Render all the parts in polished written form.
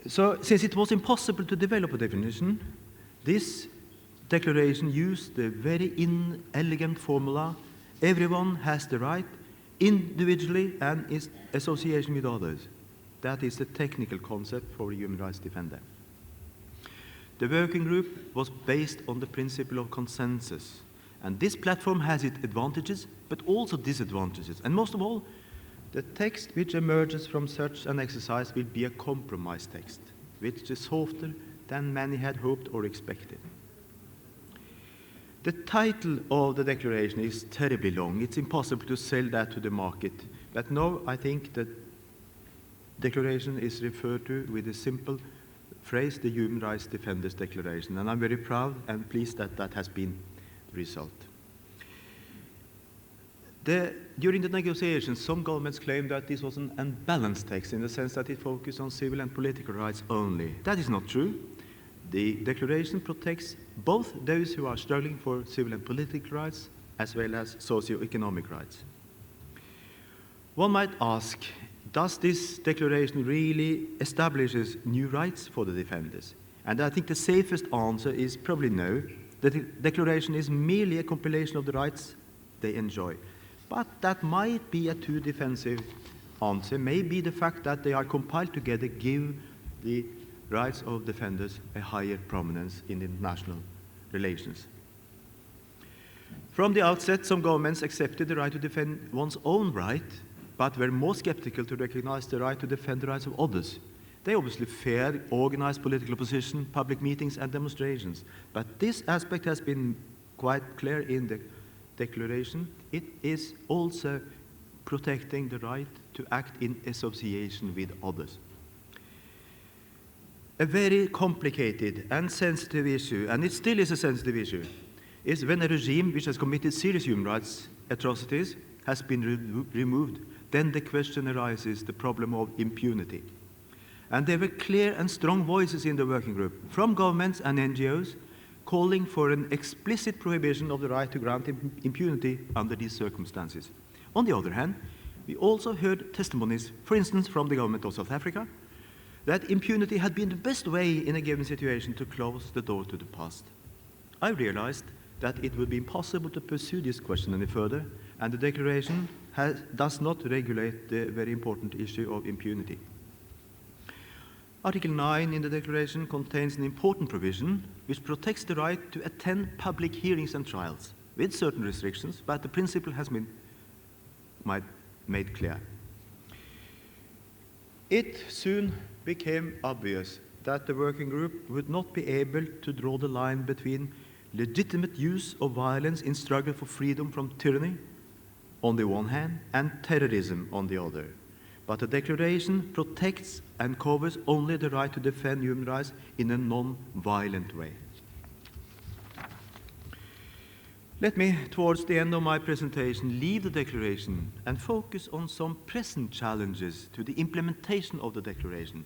So, since it was impossible to develop a definition, this declaration used the very inelegant formula, everyone has the right, individually and in association with others. That is the technical concept for a human rights defender. The working group was based on the principle of consensus. And this platform has its advantages, but also disadvantages. And most of all, the text which emerges from such an exercise will be a compromise text, which is softer than many had hoped or expected. The title of the declaration is terribly long. It's impossible to sell that to the market. But now I think the declaration is referred to with a simple phrase, the Human Rights Defenders Declaration. And I'm very proud and pleased that that has been the result. During the negotiations, some governments claimed that this was an unbalanced text in the sense that it focused on civil and political rights only. That is not true. The declaration protects both those who are struggling for civil and political rights as well as socio-economic rights. One might ask, does this declaration really establishes new rights for the defenders? And I think the safest answer is probably no. The declaration is merely a compilation of the rights they enjoy. But that might be a too defensive answer. Maybe the fact that they are compiled together give the rights of defenders a higher prominence in international relations. From the outset, some governments accepted the right to defend one's own right, but were more skeptical to recognize the right to defend the rights of others. They obviously feared organized political opposition, public meetings and demonstrations. But this aspect has been quite clear in the declaration. It is also protecting the right to act in association with others. A very complicated and sensitive issue, and it still is a sensitive issue, is when a regime which has committed serious human rights atrocities has been removed, then the question arises, the problem of impunity. And there were clear and strong voices in the working group, from governments and NGOs, calling for an explicit prohibition of the right to grant impunity under these circumstances. On the other hand, we also heard testimonies, for instance, from the government of South Africa, that impunity had been the best way in a given situation to close the door to the past. I realized that it would be impossible to pursue this question any further, and the declaration does not regulate the very important issue of impunity. Article 9 in the declaration contains an important provision which protects the right to attend public hearings and trials, with certain restrictions, but the principle has been made clear. It soon became obvious that the working group would not be able to draw the line between legitimate use of violence in struggle for freedom from tyranny on the one hand and terrorism on the other. But the declaration protects and covers only the right to defend human rights in a non-violent way. Let me, towards the end of my presentation, leave the declaration and focus on some present challenges to the implementation of the declaration.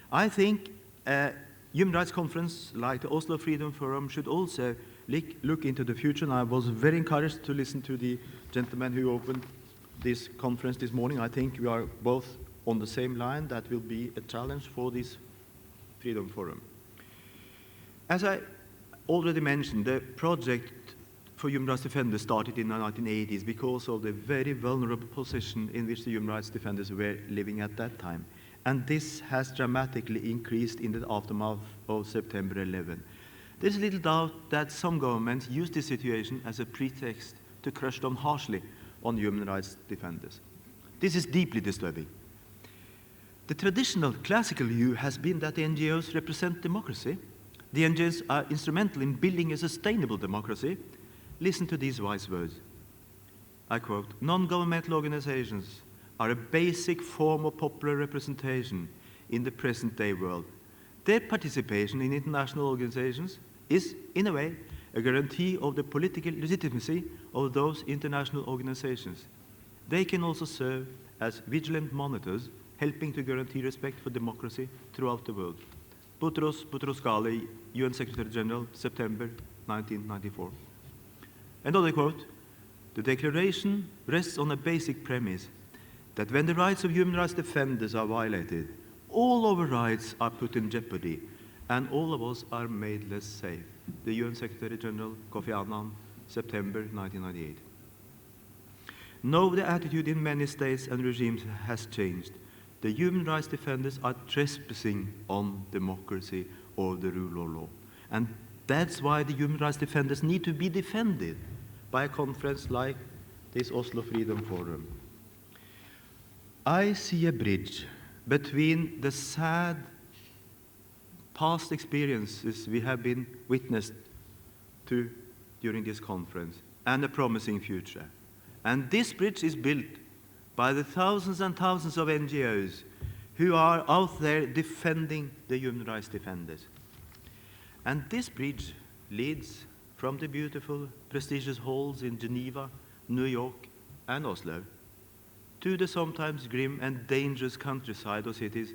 I think a human rights conference like the Oslo Freedom Forum should also look into the future, and I was very encouraged to listen to the gentleman who opened this conference this morning. I think we are both on the same line. That will be a challenge for this Freedom Forum. As I already mentioned, the project for human rights defenders started in the 1980s because of the very vulnerable position in which the human rights defenders were living at that time. And this has dramatically increased in the aftermath of September 11. There's little doubt that some governments use this situation as a pretext to crush down harshly on human rights defenders. This is deeply disturbing. The traditional classical view has been that the NGOs represent democracy. The NGOs are instrumental in building a sustainable democracy. Listen to these wise words. I quote, "Non-governmental organizations are a basic form of popular representation in the present-day world. Their participation in international organizations is, in a way, a guarantee of the political legitimacy of those international organizations. They can also serve as vigilant monitors, helping to guarantee respect for democracy throughout the world." Boutros Boutros-Ghali, UN Secretary General, September 1994. Another quote, "The declaration rests on a basic premise that when the rights of human rights defenders are violated, all our rights are put in jeopardy, and all of us are made less safe. The UN Secretary General Kofi Annan, September 1998. Now the attitude in many states and regimes has changed. The human rights defenders are trespassing on democracy or the rule of law. And that's why the human rights defenders need to be defended by a conference like this Oslo Freedom Forum. I see a bridge between the sad past experiences we have been witness to during this conference and a promising future. And this bridge is built by the thousands and thousands of NGOs who are out there defending the human rights defenders. And this bridge leads from the beautiful, prestigious halls in Geneva, New York, and Oslo to the sometimes grim and dangerous countryside of cities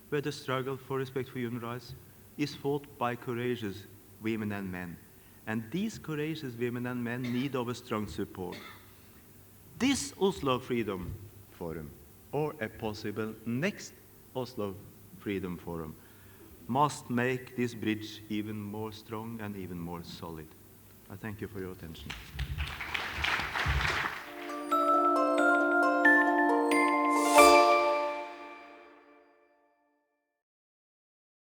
where the struggle for respect for human rights is fought by courageous women and men. And these courageous women and men need our strong support. This Oslo Freedom Forum, or a possible next Oslo Freedom Forum, must make this bridge even more strong and even more solid. I thank you for your attention.